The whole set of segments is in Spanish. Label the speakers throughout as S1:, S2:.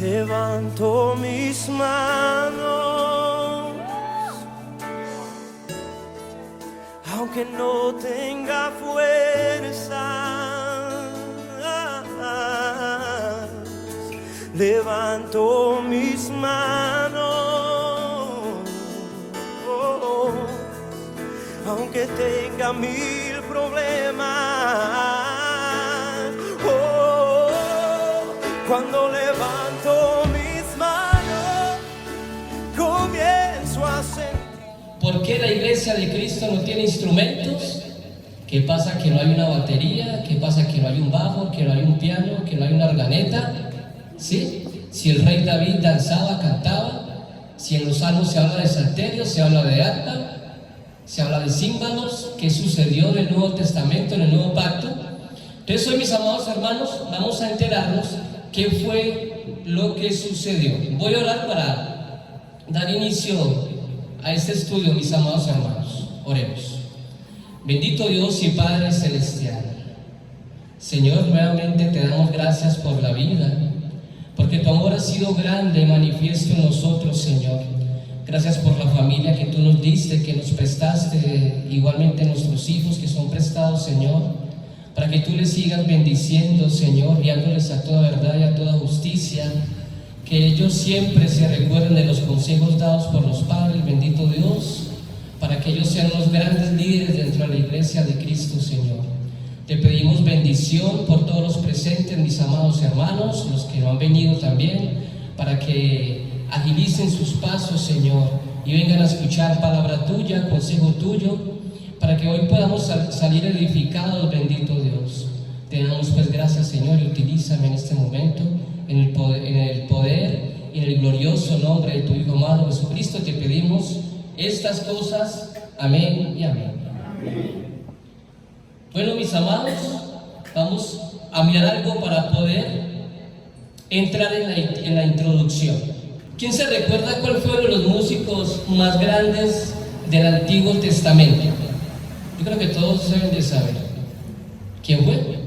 S1: Levanto mis manos, aunque no tenga fuerza. Levanto mis manos, aunque tenga mil problemas. Cuando levanto mis manos, comienzo a sentir.
S2: ¿Por qué la iglesia de Cristo no tiene instrumentos? ¿Qué pasa que no hay una batería? ¿Qué pasa que no hay un bajo? ¿Que no hay un piano? ¿Que no hay una organeta? ¿Sí? Si el rey David danzaba, cantaba, si en los salmos se habla de salterios, se habla de arpa, se habla de címbalos. ¿Qué sucedió en el Nuevo Testamento, en el Nuevo Pacto? Entonces hoy, mis amados hermanos, vamos a enterarnos qué fue lo que sucedió. Voy a orar para dar inicio a este estudio, mis amados hermanos. Oremos. Bendito Dios y Padre Celestial, Señor, nuevamente te damos gracias por la vida, porque tu amor ha sido grande y manifiesto en nosotros, Señor. Gracias por la familia que tú nos diste, que nos prestaste, igualmente nuestros hijos que son prestados, Señor, para que tú les sigas bendiciendo, Señor, guiándoles a toda verdad y a toda justicia, que ellos siempre se recuerden de los consejos dados por los padres, bendito Dios, para que ellos sean los grandes líderes dentro de la iglesia de Cristo, Señor. Te pedimos bendición por todos los presentes, mis amados hermanos, los que no han venido también, para que agilicen sus pasos, Señor, y vengan a escuchar palabra tuya, consejo tuyo, para que hoy podamos salir edificados, bendito Dios. Te damos pues gracias, Señor, y utilízame en este momento, en el poder y en el glorioso nombre de tu Hijo amado Jesucristo. Te pedimos estas cosas, amén y amén. Bueno, mis amados, vamos a mirar algo para poder entrar en la introducción. ¿Quién se recuerda cuál fueron los músicos más grandes del Antiguo Testamento? Yo creo que todos deben de saber. ¿Quién fue?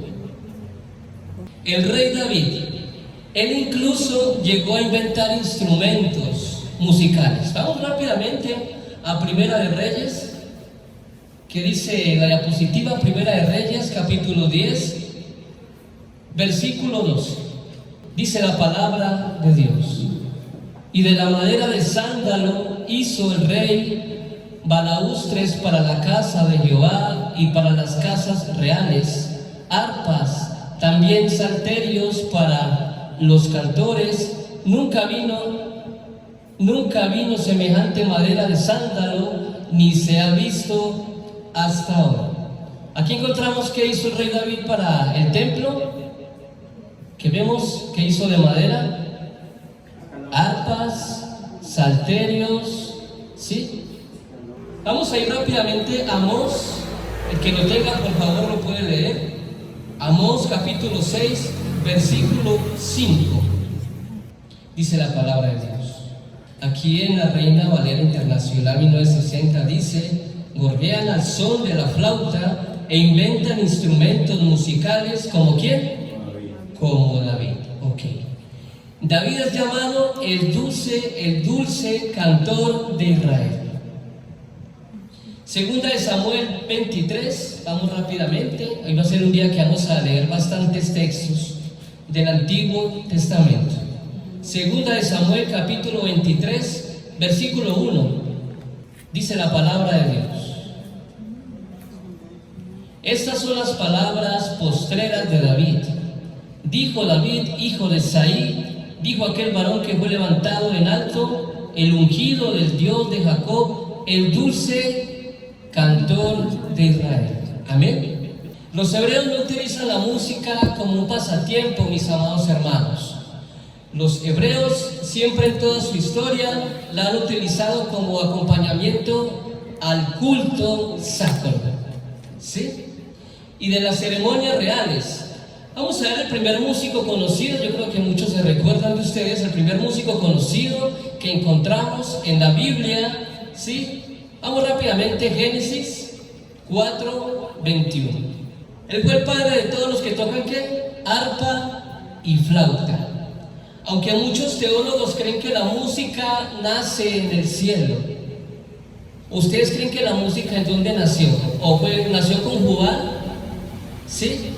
S2: El rey David. Él incluso llegó a inventar instrumentos musicales. Vamos rápidamente a Primera de Reyes, que dice la diapositiva, Primera de Reyes, capítulo 10, versículo 12. Dice la palabra de Dios: y de la madera de sándalo hizo el rey balaustres para la casa de Jehová y para las casas reales, arpas, también salterios para los cantores. Nunca vino semejante madera de sándalo, ni se ha visto hasta ahora. Aquí encontramos que hizo el rey David para el templo, que vemos que hizo de madera, arpas, salterios, ¿sí? Vamos a ir rápidamente a Amós. El que lo tenga, por favor, lo puede leer. Amós capítulo 6, versículo 5. Dice la palabra de Dios. Aquí en la Reina Valera Internacional 1960 dice: gorjean al son de la flauta e inventan instrumentos musicales como ¿quién? Como David. Ok. David es llamado el dulce cantor de Israel. Segunda de Samuel 23, vamos rápidamente. Hoy va a ser un día que vamos a leer bastantes textos del Antiguo Testamento. Segunda de Samuel capítulo 23, versículo 1. Dice la palabra de Dios: estas son las palabras postreras de David. Dijo David, hijo de Isaí, dijo aquel varón que fue levantado en alto, el ungido del Dios de Jacob, el dulce cantor de Israel. Amén. Los hebreos no utilizan la música como un pasatiempo, mis amados hermanos. Los hebreos siempre en toda su historia la han utilizado como acompañamiento al culto sacro, ¿sí? Y de las ceremonias reales. Vamos a ver el primer músico conocido. Yo creo que muchos se recuerdan de ustedes. El primer músico conocido que encontramos en la Biblia, ¿sí? Vamos rápidamente, Génesis 4:21. Él fue el padre de todos los que tocan ¿qué? Arpa y flauta. Aunque muchos teólogos creen que la música nace en el cielo, ¿ustedes creen que la música en dónde nació? ¿Nació con Jubal? ¿Sí?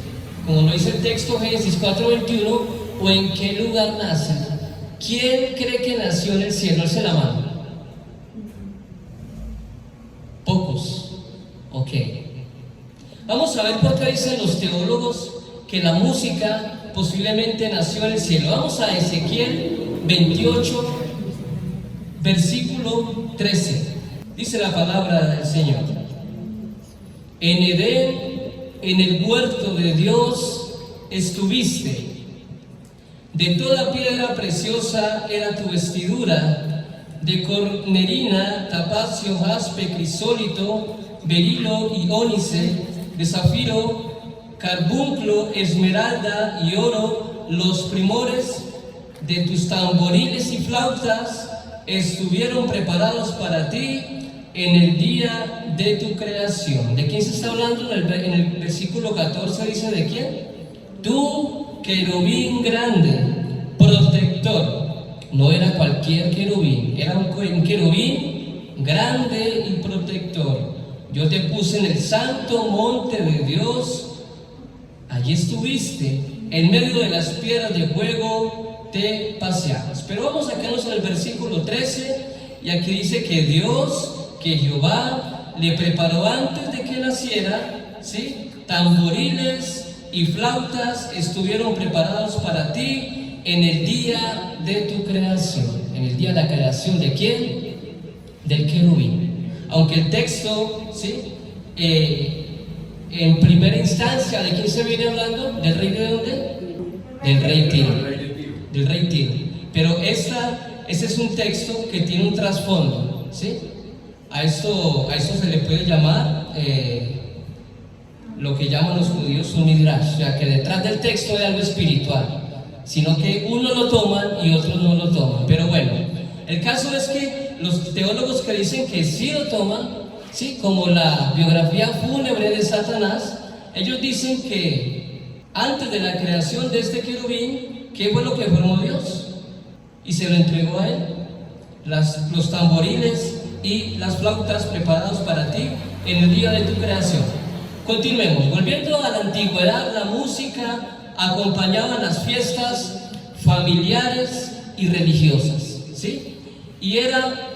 S2: Como lo dice el texto Génesis 4:21, ¿o en qué lugar nace? ¿Quién cree que nació en el cielo? Alce la mano. Pocos. Ok. Vamos a ver por qué dicen los teólogos que la música posiblemente nació en el cielo. Vamos a Ezequiel 28, versículo 13. Dice la palabra del Señor: en Edén, en el huerto de Dios, estuviste. De toda piedra preciosa era tu vestidura, de cornerina, tapacio, jaspe, crisólito, berilo y ónice, de zafiro, carbunclo, esmeralda y oro. Los primores de tus tamboriles y flautas estuvieron preparados para ti en el día de tu creación. ¿De quién se está hablando? En el versículo 14 dice: ¿de quién? Tú, querubín grande, protector. No era cualquier querubín, era un querubín grande y protector. Yo te puse en el santo monte de Dios. Allí estuviste, en medio de las piedras de fuego te paseabas. Pero vamos a quedarnos en el versículo 13, y aquí dice que Dios, que Jehová le preparó antes de que naciera, ¿sí? Tamboriles y flautas estuvieron preparados para ti en el día de tu creación. ¿En el día de la creación de quién? Del querubín. Aunque el texto, ¿sí? En primera instancia, ¿de quién se viene hablando? ¿Del rey de dónde? Del rey Tiro. Del rey Tiro. Pero este es un texto que tiene un trasfondo, ¿sí? A esto se le puede llamar lo que llaman los judíos un midrash, o sea que detrás del texto hay algo espiritual, sino que uno lo toman y otros no lo toman. Pero bueno, el caso es que los teólogos que dicen que sí lo toman, ¿sí? Como la biografía fúnebre de Satanás, ellos dicen que antes de la creación de este querubín, ¿qué fue lo que formó Dios? Y se lo entregó a él, los tamboriles y las flautas preparados para ti en el día de tu creación. Continuemos. Volviendo a la antigüedad, la música acompañaba las fiestas familiares y religiosas, ¿sí? Y eran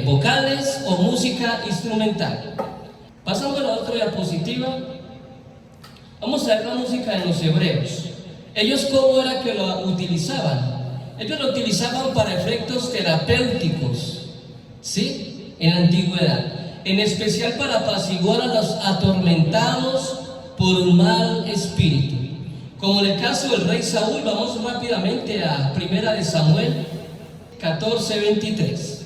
S2: vocales o música instrumental. Pasando a la otra diapositiva, vamos a ver la música de los hebreos. Ellos, ¿cómo era que lo utilizaban? Ellos lo utilizaban para efectos terapéuticos, ¿sí? En la antigüedad, en especial para apaciguar a los atormentados por un mal espíritu. Como en el caso del rey Saúl, vamos rápidamente a 1 de Samuel 14:23.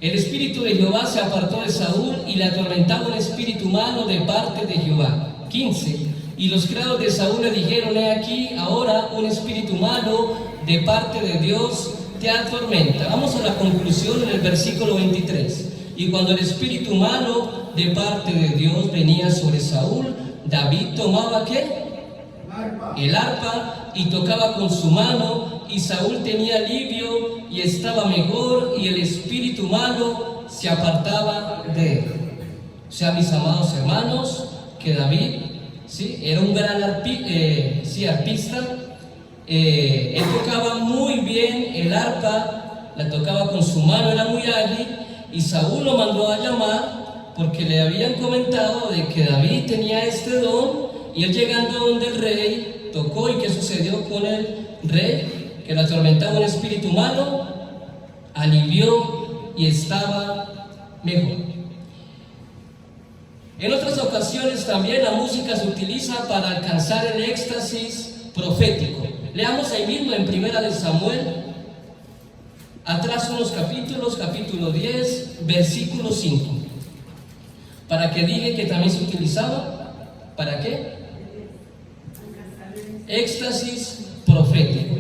S2: El espíritu de Jehová se apartó de Saúl y le atormentaba un espíritu malo de parte de Jehová. 15. Y los criados de Saúl le dijeron: he aquí, ahora un espíritu malo de parte de Dios te atormenta. Vamos a la conclusión en el versículo 23. Y cuando el espíritu malo de parte de Dios venía sobre Saúl, David tomaba ¿qué? El arpa y tocaba con su mano, y Saúl tenía alivio y estaba mejor, y el espíritu malo se apartaba de él. O sea, mis amados hermanos, que David, ¿sí? Era un gran arpista. Él tocaba muy bien el arpa, la tocaba con su mano, era muy ágil, y Saúl lo mandó a llamar porque le habían comentado de que David tenía este don, y él llegando donde el rey tocó. ¿Y qué sucedió con el rey? Que le atormentaba un espíritu malo, alivió y estaba mejor. En otras ocasiones también la música se utiliza para alcanzar el éxtasis profético. Leamos ahí mismo en 1 de Samuel, atrás unos capítulos, capítulo 10, versículo 5. ¿Para qué dije que también se utilizaba? ¿Para qué? Éxtasis profético.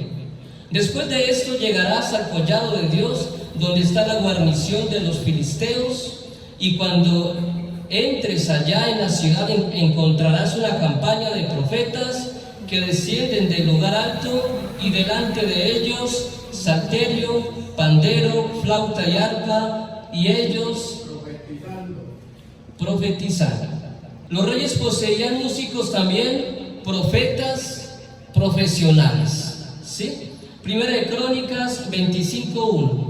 S2: Después de esto llegarás al collado de Dios, donde está la guarnición de los filisteos, y cuando entres allá en la ciudad encontrarás una campaña de profetas que descienden del lugar alto, y delante de ellos salterio, pandero, flauta y arpa, y ellos profetizando. Los reyes poseían músicos también, profetas profesionales, ¿sí? Primera de Crónicas 25:1.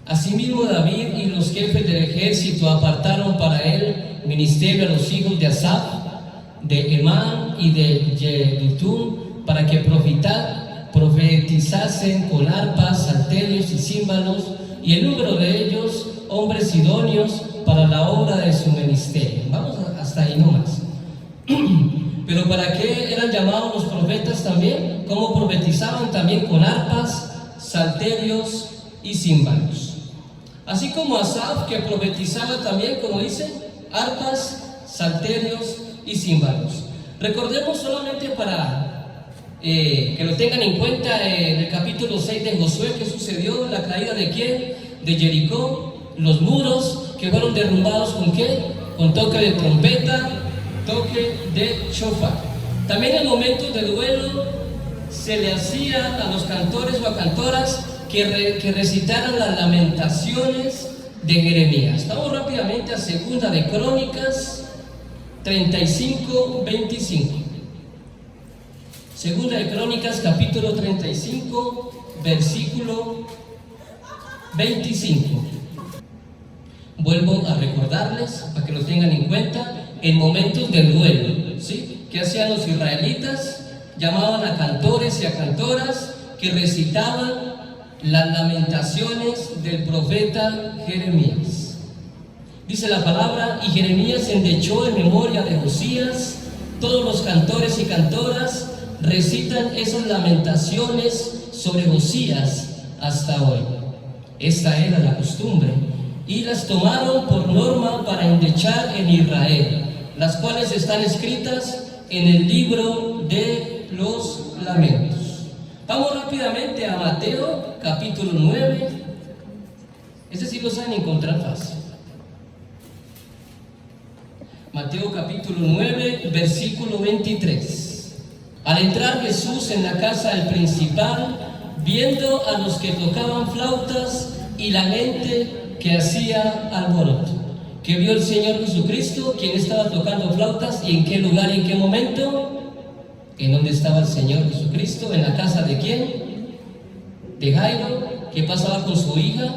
S2: Asimismo David y los jefes del ejército apartaron para él ministerio a los hijos de Asaf, de Emán y de Yedutún, para que profetizasen con arpas, salterios y címbalos, y el número de ellos, hombres idóneos para la obra de su ministerio. Vamos hasta ahí nomás. Pero ¿para qué eran llamados los profetas también? ¿Cómo profetizaban? También con arpas, salterios y címbalos. Así como Asaf, que profetizaba también, como dice, arpas, salterios y címbalos. Recordemos solamente para que lo tengan en cuenta en el capítulo 6 de Josué, que sucedió la caída de ¿quién? De Jericó, los muros que fueron derrumbados ¿con qué? Con toque de trompeta, toque de shofar. También en momentos de duelo se le hacía a los cantores o a cantoras que recitaran las lamentaciones de Jeremías. Vamos rápidamente a Segunda de Crónicas 35:25. Segunda de Crónicas capítulo 35 versículo 25. Vuelvo a recordarles para que lo tengan en cuenta en momentos del duelo, ¿sí? ¿Qué hacían los israelitas? Llamaban a cantores y a cantoras que recitaban las lamentaciones del profeta Jeremías. Dice la palabra: y Jeremías endechó en memoria de Josías. Todos los cantores y cantoras recitan esas lamentaciones sobre Josías hasta hoy. Esta era la costumbre, y las tomaron por norma para endechar en Israel, las cuales están escritas en el libro de los lamentos. Vamos rápidamente a Mateo capítulo 9. Ese sí lo saben encontrar fácil. Mateo capítulo 9 versículo 23. Al entrar Jesús en la casa del principal, viendo a los que tocaban flautas y la gente que hacía alboroto, que vio el Señor Jesucristo, quien estaba tocando flautas, y en qué lugar y en qué momento. ¿En dónde estaba el Señor Jesucristo? ¿En la casa de quién? De Jairo. ¿Qué pasaba con su hija?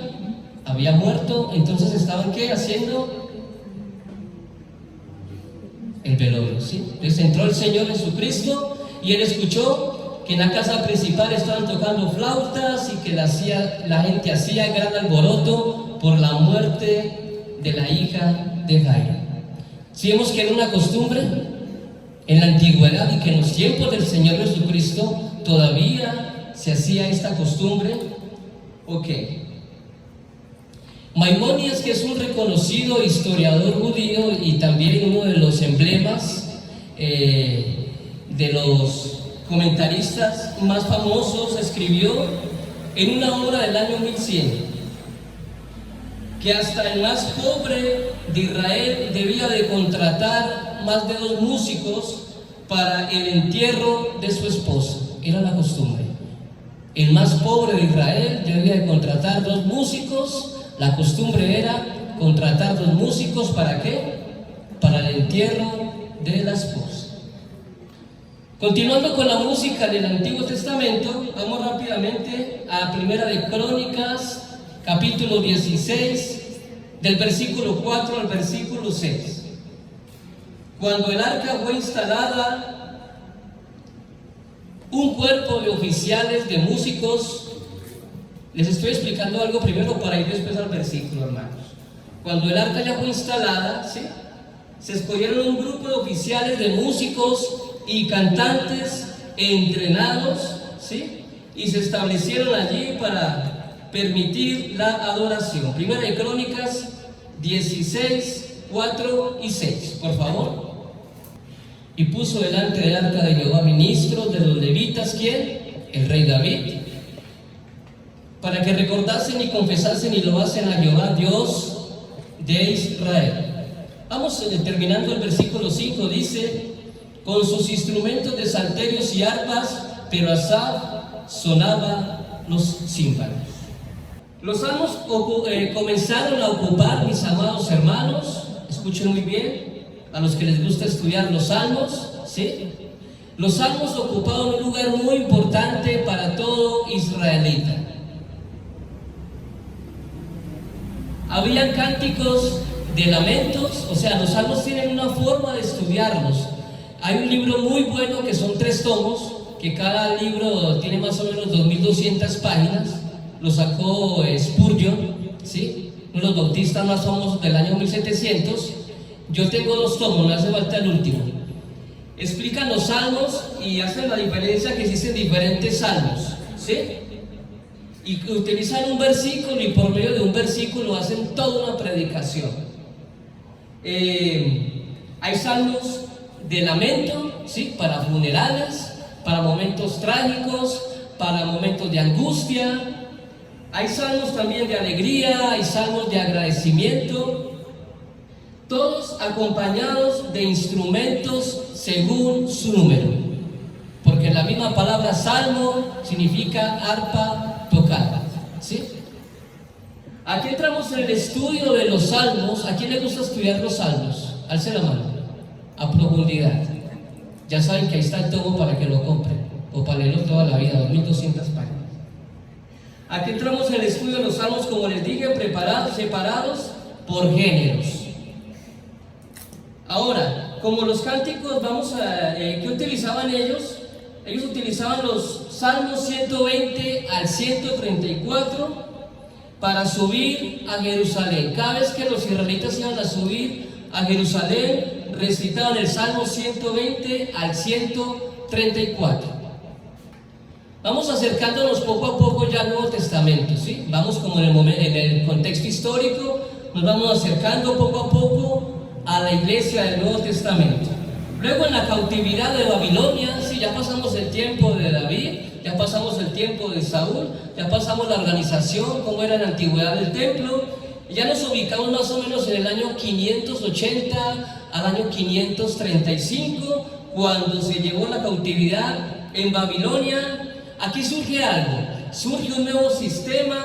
S2: Había muerto. Entonces estaban ¿qué? Haciendo el velorio, ¿sí? Entonces entró el Señor Jesucristo y él escuchó que en la casa principal estaban tocando flautas y que la gente hacía gran alboroto por la muerte de la hija de Jairo. Si vemos que era una costumbre en la antigüedad y que en los tiempos del Señor Jesucristo todavía se hacía esta costumbre. Ok. Maimónides, que es un reconocido historiador judío y también uno de los emblemas de los comentaristas más famosos, escribió en una obra del año 1100 que hasta el más pobre de Israel debía de contratar más de 2 músicos para el entierro de su esposa. Era la costumbre. El más pobre de Israel debía de contratar 2 músicos. La costumbre era contratar 2 músicos, ¿para qué? Para el entierro de la esposa. Continuando con la música del Antiguo Testamento, vamos rápidamente a Primera de Crónicas capítulo 16, del versículo 4 al versículo 6. Cuando el arca fue instalada, un cuerpo de oficiales, de músicos, les estoy explicando algo primero para ir después al versículo, hermanos. Cuando el arca ya fue instalada, ¿sí?, se escogieron un grupo de oficiales, de músicos y cantantes entrenados, ¿sí?, y se establecieron allí para permitir la adoración. Primera de Crónicas 16, 4 y 6, por favor. Y puso delante del arca de Jehová ministros de los levitas, ¿quién? El rey David, para que recordasen y confesasen y lo hacen a Jehová, Dios de Israel. Vamos terminando el versículo 5, dice: con sus instrumentos de salterios y arpas, pero Asaf sonaba los címbalos. Los salmos comenzaron a ocupar, mis amados hermanos, escuchen muy bien, a los que les gusta estudiar los salmos, ¿sí? Los salmos ocupaban un lugar muy importante para todo israelita. Habían cánticos de lamentos, o sea, los salmos tienen una forma de estudiarlos. Hay un libro muy bueno que son 3 tomos, que cada libro tiene más o menos 2200 páginas, lo sacó Spurgeon, ¿sí? Uno de los bautistas más famosos del año 1700. Yo tengo 2 tomos, me hace falta el último. Explican los salmos y hacen la diferencia que existen diferentes salmos, ¿sí? Y utilizan un versículo y por medio de un versículo hacen toda una predicación. Hay salmos de lamento, ¿sí? Para funerales, para momentos trágicos, para momentos de angustia. Hay salmos también de alegría, hay salmos de agradecimiento, todos acompañados de instrumentos según su número, porque la misma palabra salmo significa arpa tocada, ¿sí? Aquí entramos en el estudio de los salmos. ¿A quién le gusta estudiar los salmos? Alce la mano, a profundidad. Ya saben que ahí está el tomo para que lo compren, o para leerlo toda la vida, 2200 páginas. Aquí entramos en el estudio de los salmos, como les dije, separados por géneros. Ahora, como los cánticos, ¿qué utilizaban ellos? Ellos utilizaban los salmos 120 al 134 para subir a Jerusalén. Cada vez que los israelitas iban a subir a Jerusalén, recitaban el salmo 120 al 134. Vamos acercándonos poco a poco ya al Nuevo Testamento, ¿sí? Vamos como en el contexto histórico, nos vamos acercando poco a poco a la iglesia del Nuevo Testamento. Luego en la cautividad de Babilonia, sí, ya pasamos el tiempo de David, ya pasamos el tiempo de Saúl, ya pasamos la organización, cómo era en la antigüedad del templo, y ya nos ubicamos más o menos en el año 580 al año 535, cuando se llevó la cautividad en Babilonia. Aquí surge algo, surge un nuevo sistema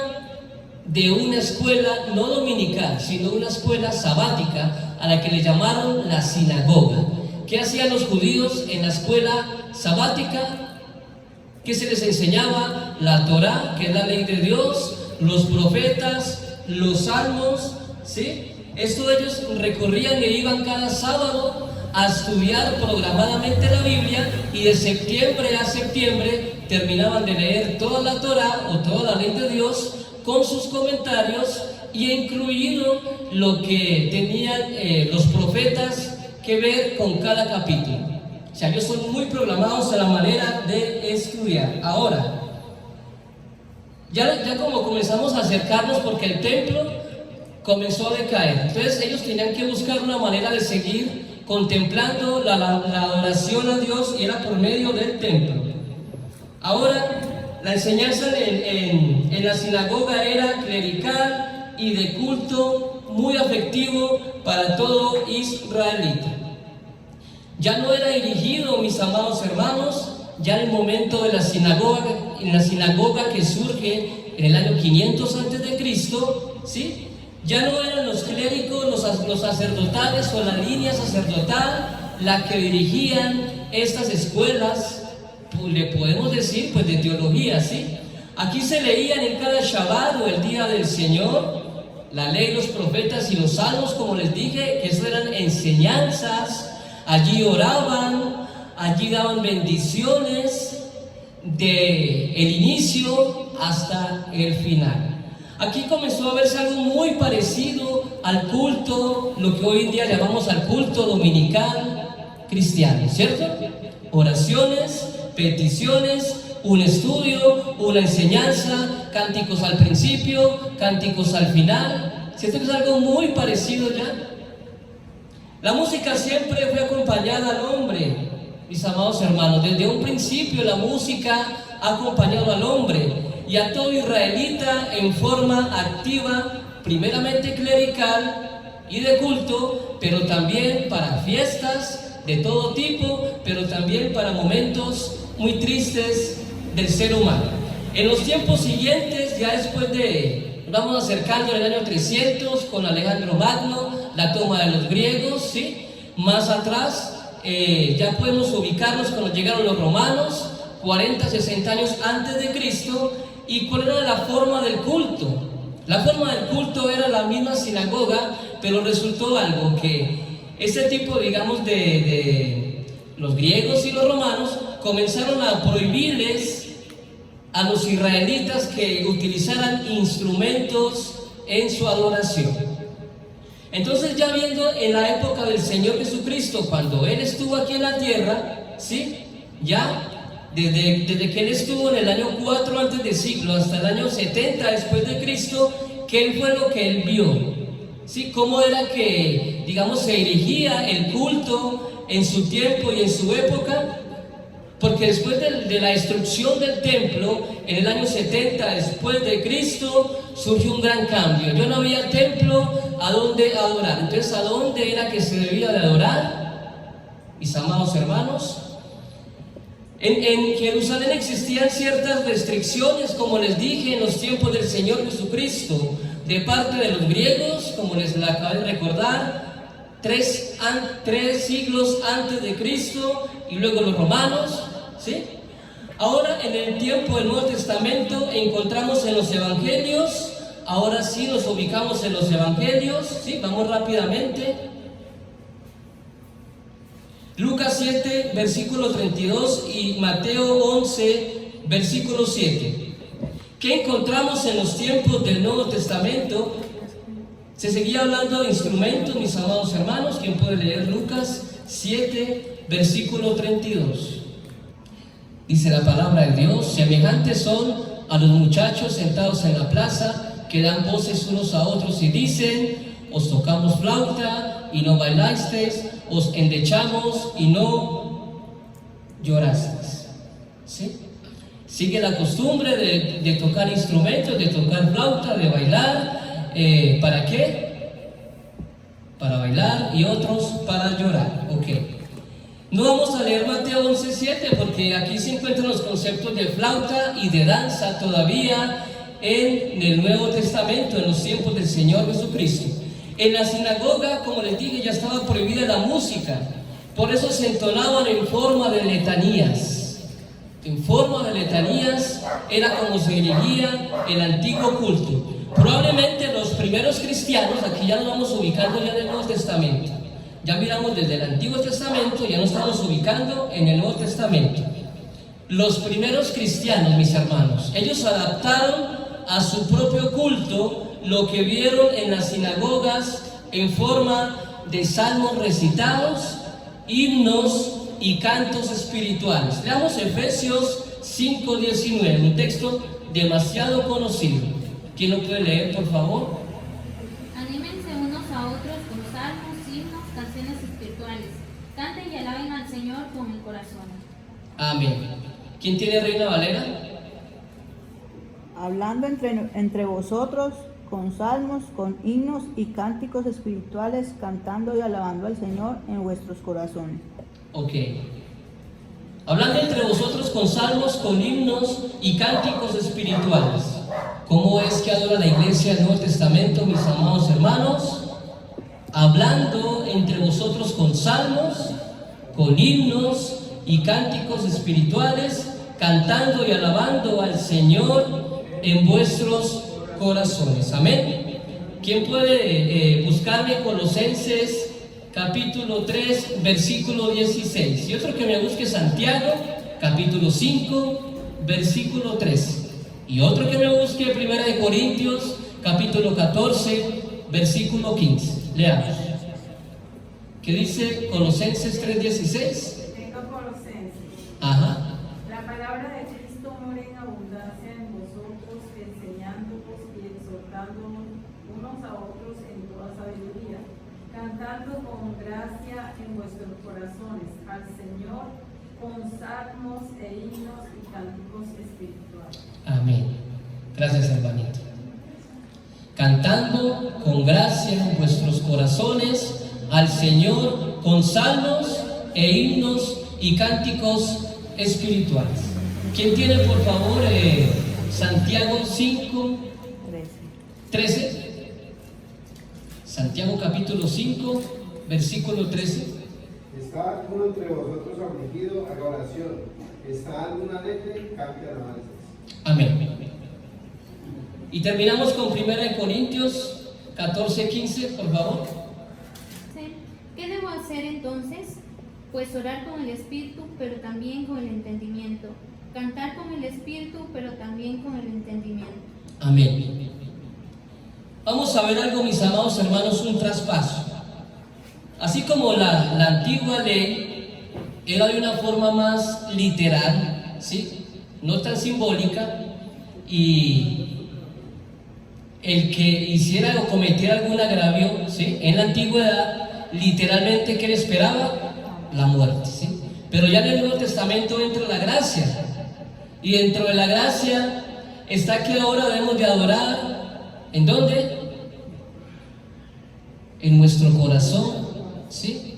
S2: de una escuela no dominical, sino una escuela sabática, a la que le llamaron la sinagoga. ¿Qué hacían los judíos en la escuela sabática? Que se les enseñaba la Torá, que es la ley de Dios, los profetas, los salmos, ¿sí? Esto ellos recorrían e iban cada sábado a estudiar programadamente la Biblia, y de septiembre a septiembre terminaban de leer toda la Torá o toda la ley de Dios con sus comentarios, y incluido lo que tenían los profetas que ver con cada capítulo. O sea, ellos son muy programados a la manera de estudiar. Ahora, ya como comenzamos a acercarnos, porque el templo comenzó a decaer, entonces ellos tenían que buscar una manera de seguir contemplando la adoración a Dios, y era por medio del templo. Ahora, la enseñanza en la sinagoga era clerical y de culto muy afectivo para todo israelita. Ya no era dirigido, mis amados hermanos, ya en el momento de la sinagoga que surge en el año 500 a.C., ¿sí? Ya no eran los clérigos, los sacerdotales o la línea sacerdotal la que dirigían estas escuelas, le podemos decir, pues de teología, ¿sí? Aquí se leían en cada Shabbat o el día del Señor la ley, los profetas y los salmos, como les dije, que eso eran enseñanzas. Allí oraban, allí daban bendiciones de el inicio hasta el final. Aquí comenzó a verse algo muy parecido al culto, lo que hoy en día llamamos al culto dominical cristiano, ¿cierto? Oraciones, peticiones, un estudio, una enseñanza, cánticos al principio, cánticos al final. ¿Cierto que es algo muy parecido ya? La música siempre fue acompañada al hombre, mis amados hermanos. Desde un principio la música ha acompañado al hombre y a todo israelita en forma activa, primeramente clerical y de culto, pero también para fiestas, de todo tipo, pero también para momentos muy tristes del ser humano. En los tiempos siguientes, ya después de, nos vamos acercando al año 300 con Alejandro Magno, la toma de los griegos, ¿sí? Más atrás, ya podemos ubicarnos cuando llegaron los romanos, 40, 60 años antes de Cristo. ¿Y cuál era la forma del culto? La forma del culto era la misma sinagoga, pero resultó algo que este tipo, digamos, de los griegos y los romanos comenzaron a prohibirles a los israelitas que utilizaran instrumentos en su adoración. Entonces, ya viendo en la época del Señor Jesucristo, cuando Él estuvo aquí en la tierra, ¿sí? Ya desde que Él estuvo en el año 4 antes de siglo hasta el año 70 después de Cristo, ¿qué fue lo que Él vio? ¿Sí? ¿Cómo era que, digamos, se dirigía el culto en su tiempo y en su época? Porque después de la destrucción del templo, en el año 70 después de Cristo, surgió un gran cambio. Ya no había templo a donde adorar. Entonces, ¿a dónde era que se debía de adorar? Mis amados hermanos, en Jerusalén existían ciertas restricciones, como les dije, en los tiempos del Señor Jesucristo, de parte de los griegos, como les acabé de recordar, 3 siglos antes de Cristo, y luego los romanos, ¿sí? Ahora, en el tiempo del Nuevo Testamento, encontramos en los evangelios. Ahora sí nos ubicamos en los evangelios, ¿sí? Vamos rápidamente. Lucas 7, versículo 32 y Mateo 11, versículo 7. ¿Qué encontramos en los tiempos del Nuevo Testamento? Se seguía hablando de instrumentos, mis amados hermanos. ¿Quién puede leer Lucas 7, versículo 32? Dice la palabra de Dios: semejantes son a los muchachos sentados en la plaza, que dan voces unos a otros y dicen: os tocamos flauta y no bailasteis, os endechamos y no llorasteis. ¿Sí? Sigue la costumbre de tocar instrumentos, de tocar flauta, de bailar. ¿Para qué? Para bailar, y otros para llorar. Ok. No vamos a leer Mateo 11:7 porque aquí se encuentran los conceptos de flauta y de danza todavía en el Nuevo Testamento, en los tiempos del Señor Jesucristo. En la sinagoga, como les dije, ya estaba prohibida la música. Por eso se entonaban en forma de letanías. En forma de letanías era como se dirigía el antiguo culto. Probablemente los primeros cristianos, aquí ya nos vamos ubicando ya en el Nuevo Testamento. Ya miramos desde el Antiguo Testamento, ya nos estamos ubicando en el Nuevo Testamento. Los primeros cristianos, mis hermanos, ellos adaptaron a su propio culto lo que vieron en las sinagogas en forma de salmos recitados, himnos y cantos espirituales. Leamos Efesios 5:19, un texto demasiado conocido. ¿Quién lo puede leer, por favor?
S3: Anímense unos a otros con salmos, himnos, canciones espirituales. Canten y alaben al Señor con el corazón.
S2: Amén. ¿Quién tiene Reina Valera?
S4: Hablando entre vosotros con salmos, con himnos y cánticos espirituales, cantando y alabando al Señor en vuestros corazones.
S2: Ok. Hablando entre vosotros con salmos, con himnos y cánticos espirituales. ¿Cómo es que adora la iglesia del Nuevo Testamento, mis amados hermanos? Hablando entre vosotros con salmos, con himnos y cánticos espirituales, cantando y alabando al Señor en vuestros corazones. Amén. ¿Quién puede buscarme Colosenses capítulo 3, versículo 16? Y otro que me busque Santiago, capítulo 5, versículo 3. Y otro que me busque 1 Corintios, capítulo 14, versículo 15. Leamos. ¿Qué dice Colosenses 3:16?
S5: Venga, Colosenses.
S2: Ajá.
S5: La palabra de Cristo mora en abundancia en vosotros, enseñándonos y exhortándonos unos a otros en toda sabiduría, cantando con gracia en vuestros corazones al Señor con salmos e himnos y cánticos espirituales.
S2: Amén. Gracias, hermanito. Cantando con gracia en vuestros corazones al Señor con salmos, e himnos y cánticos espirituales. ¿Quién tiene, por favor, Santiago 5, 13? Santiago capítulo 5, versículo 13.
S6: ¿Está alguno entre vosotros afligido? Haga oración. ¿Está alguno alegre? Cante alabanzas.
S2: Amén. Y terminamos con 1 Corintios 14, 15, por favor.
S3: Sí. ¿Qué debo hacer entonces? Pues orar con el espíritu, pero también con el entendimiento. Cantar con el espíritu, pero también con el entendimiento.
S2: Amén. Vamos a ver algo, mis amados hermanos, un traspaso. Así como la antigua ley era de una forma más literal, ¿sí? No tan simbólica, y el que hiciera o cometiera algún agravio, ¿sí? En la antigüedad, literalmente, ¿qué le esperaba? La muerte, ¿sí? Pero ya en el Nuevo Testamento entra la gracia, y dentro de la gracia está que ahora debemos de adorar, ¿en dónde? En nuestro corazón, ¿sí?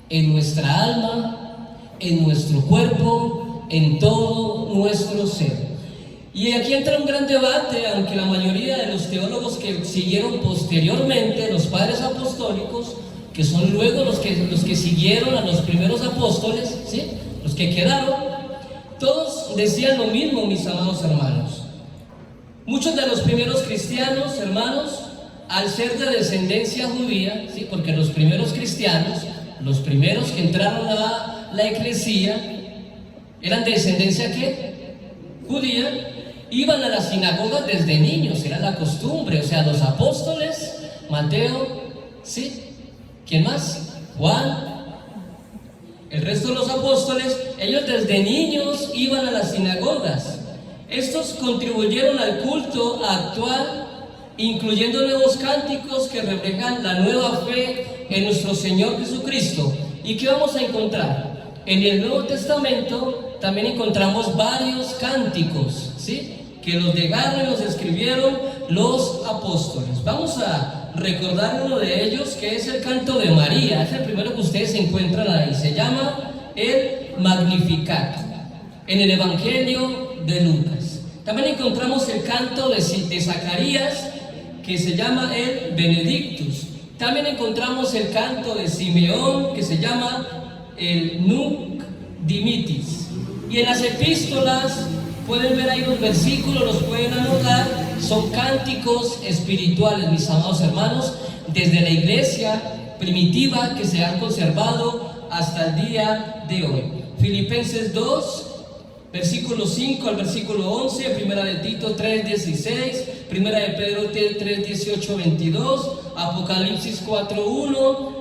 S2: En nuestra alma, en nuestro cuerpo, en todo nuestro ser. Y aquí entra un gran debate, aunque la mayoría de los teólogos que siguieron posteriormente, los padres apostólicos, que son luego los que siguieron a los primeros apóstoles, ¿sí? Los que quedaron, todos decían lo mismo, mis amados hermanos. Muchos de los primeros cristianos, hermanos, al ser de descendencia judía, ¿sí? Porque los primeros cristianos, los primeros que entraron a la eclesía, eran de descendencia ¿qué? Judía, iban a las sinagogas desde niños, era la costumbre. O sea, los apóstoles, Mateo, ¿sí? ¿Quién más? Juan. El resto de los apóstoles, ellos desde niños iban a las sinagogas. Estos contribuyeron al culto actual, incluyendo nuevos cánticos que reflejan la nueva fe en nuestro Señor Jesucristo. ¿Y qué vamos a encontrar? En el Nuevo Testamento también encontramos varios cánticos, ¿sí? Que los dejaron y los escribieron los apóstoles. Vamos a recordar uno de ellos, que es el canto de María. Es el primero que ustedes encuentran ahí. Se llama el Magnificat, en el Evangelio de Lucas. También encontramos el canto de Zacarías, que se llama el Benedictus. También encontramos el canto de Simeón, que se llama el Nunc Dimittis. Y en las epístolas pueden ver ahí los versículos, los pueden anotar. Son cánticos espirituales, mis amados hermanos, desde la iglesia primitiva que se han conservado hasta el día de hoy. Filipenses 2, versículo 5 al versículo 11, primera de Tito 3, 16, primera de Pedro 3, 18, 22, Apocalipsis 4, 1,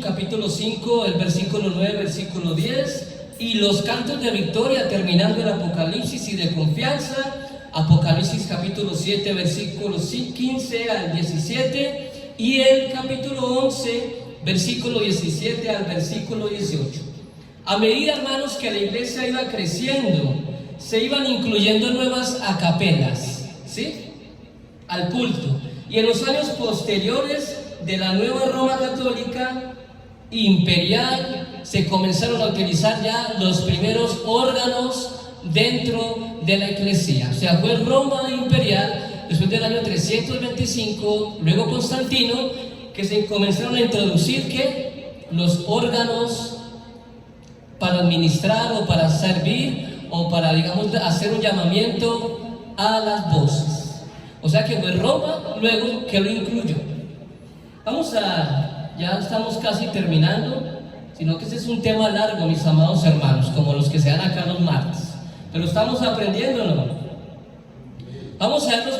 S2: capítulo 5, el versículo 9, versículo 10, y los cantos de victoria terminando el Apocalipsis y de confianza, Apocalipsis capítulo 7, versículos 15 al 17, y el capítulo 11, versículo 17 al versículo 18. A medida, hermanos, que la iglesia iba creciendo, se iban incluyendo nuevas acapelas, ¿sí? Al culto. Y en los años posteriores de la nueva Roma católica imperial, se comenzaron a utilizar ya los primeros órganos dentro de la iglesia. O sea, fue Roma imperial, después del año 325, luego Constantino, que se comenzaron a introducir ¿qué? Los órganos para administrar o para servir o para, digamos, hacer un llamamiento a las voces. O sea que fue Roma luego que lo incluyó. Ya estamos casi terminando, sino que este es un tema largo, mis amados hermanos, como los que se dan acá los martes. Pero estamos aprendiendo, ¿no? Vamos a ver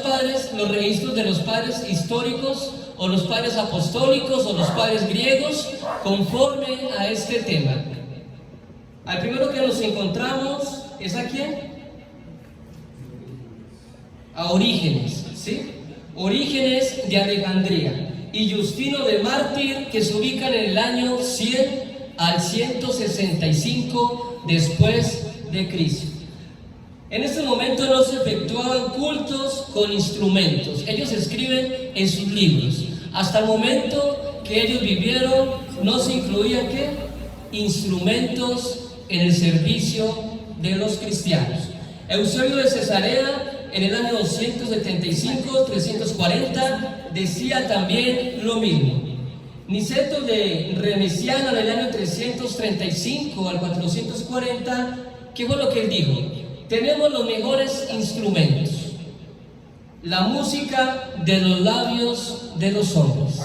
S2: los registros de los padres históricos, o los padres apostólicos, o los padres griegos, conforme a este tema. Al primero que nos encontramos es ¿a quién? A Orígenes, ¿sí? Orígenes de Alejandría y Justino de Mártir, que se ubican en el año 100 al 165 después de Cristo. En este momento no se efectuaban cultos con instrumentos. Ellos escriben en sus libros. Hasta el momento que ellos vivieron no se incluía ¿qué? instrumentos en el servicio de los cristianos. Eusebio de Cesarea, en el año 275-340, decía también lo mismo. Niceto de Remesiana, en el año 335 al 440, ¿qué fue lo que él dijo? Tenemos los mejores instrumentos, la música de los labios de los hombres.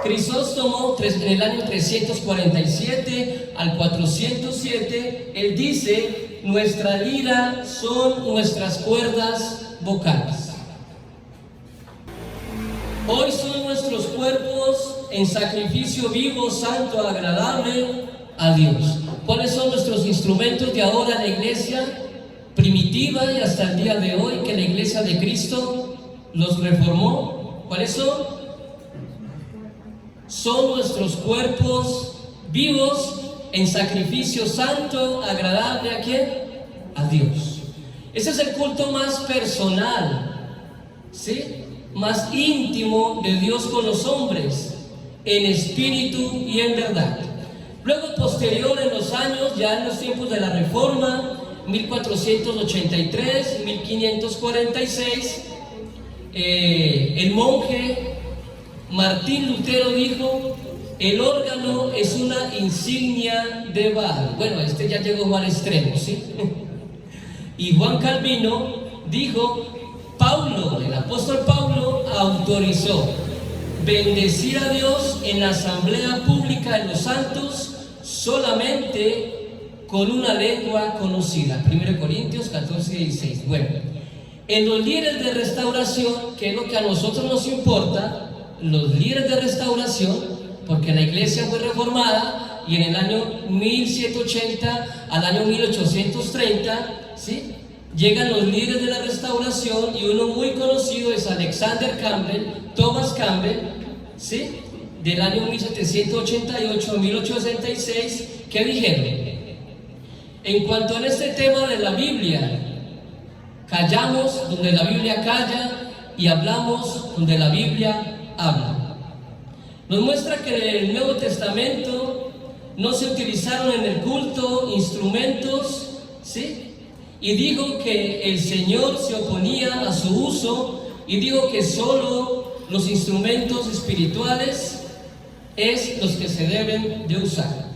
S2: Crisóstomo, en el año 347 al 407, él dice: nuestra lira son nuestras cuerdas vocales. Hoy son nuestros cuerpos en sacrificio vivo, santo, agradable a Dios. ¿Cuáles son nuestros instrumentos de ahora en la iglesia primitiva y hasta el día de hoy que la iglesia de Cristo los reformó? ¿Cuáles son? Son nuestros cuerpos vivos en sacrificio santo, agradable ¿a quién? A Dios. Ese es el culto más personal, ¿sí? Más íntimo de Dios con los hombres, en espíritu y en verdad. Luego, posterior en los años, ya en los tiempos de la Reforma, 1483, 1546, el monje Martín Lutero dijo: el órgano es una insignia de Baal. Bueno, este ya llegó al extremo, ¿sí? Y Juan Calvino dijo: Paulo, el apóstol Paulo, autorizó bendecir a Dios en la asamblea pública de los santos solamente con una lengua conocida. 1 Corintios 14:16. Bueno, en los líderes de restauración, que es lo que a nosotros nos importa, los líderes de restauración, porque la iglesia fue reformada y en el año 1780 al año 1830, ¿sí?, llegan los líderes de la restauración, y uno muy conocido es Alexander Campbell, Thomas Campbell, ¿sí?, del año 1788 a 1866, que dijeron: en cuanto a este tema de la Biblia, callamos donde la Biblia calla y hablamos donde la Biblia habla. Nos muestra que en el Nuevo Testamento no se utilizaron en el culto instrumentos, ¿sí?, y dijo que el Señor se oponía a su uso, y dijo que solo los instrumentos espirituales es los que se deben de usar.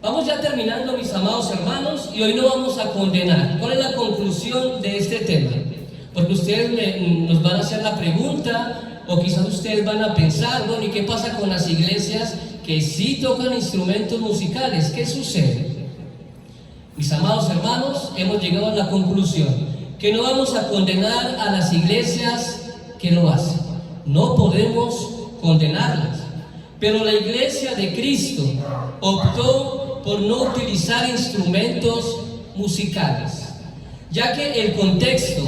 S2: Vamos ya terminando, mis amados hermanos, y hoy no vamos a condenar. ¿Cuál es la conclusión de este tema? Porque ustedes nos van a hacer la pregunta, o quizás ustedes van a pensar: bueno, ¿y qué pasa con las iglesias que sí tocan instrumentos musicales? ¿Qué sucede? Mis amados hermanos, hemos llegado a la conclusión que no vamos a condenar a las iglesias que lo hacen. No podemos condenarlas. Pero la iglesia de Cristo optó por no utilizar instrumentos musicales, ya que el contexto,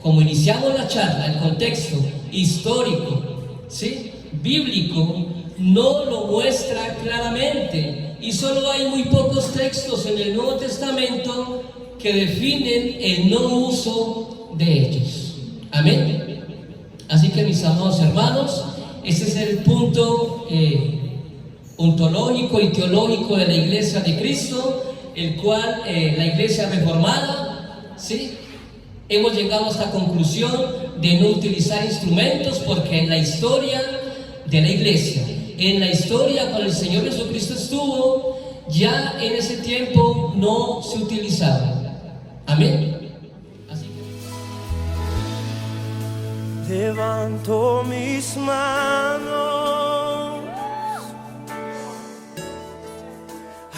S2: como iniciamos la charla, el contexto histórico, ¿sí?, bíblico, no lo muestra claramente. Y solo hay muy pocos textos en el Nuevo Testamento que definen el no uso de ellos. Amén. Así que, mis amados hermanos, ese es el punto ontológico y teológico de la iglesia de Cristo, el cual la iglesia reformada, ¿sí?, hemos llegado a esta conclusión de no utilizar instrumentos, porque en la historia de la iglesia, en la historia cuando el Señor Jesucristo estuvo, ya en ese tiempo no se utilizaba. Amén. Así que
S1: levanto mis manos,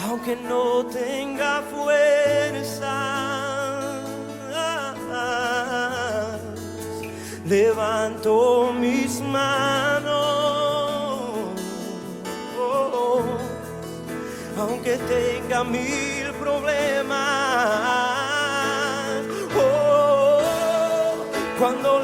S1: aunque no tenga fuerza. Levanto mis manos, aunque tenga mil problemas. Cuando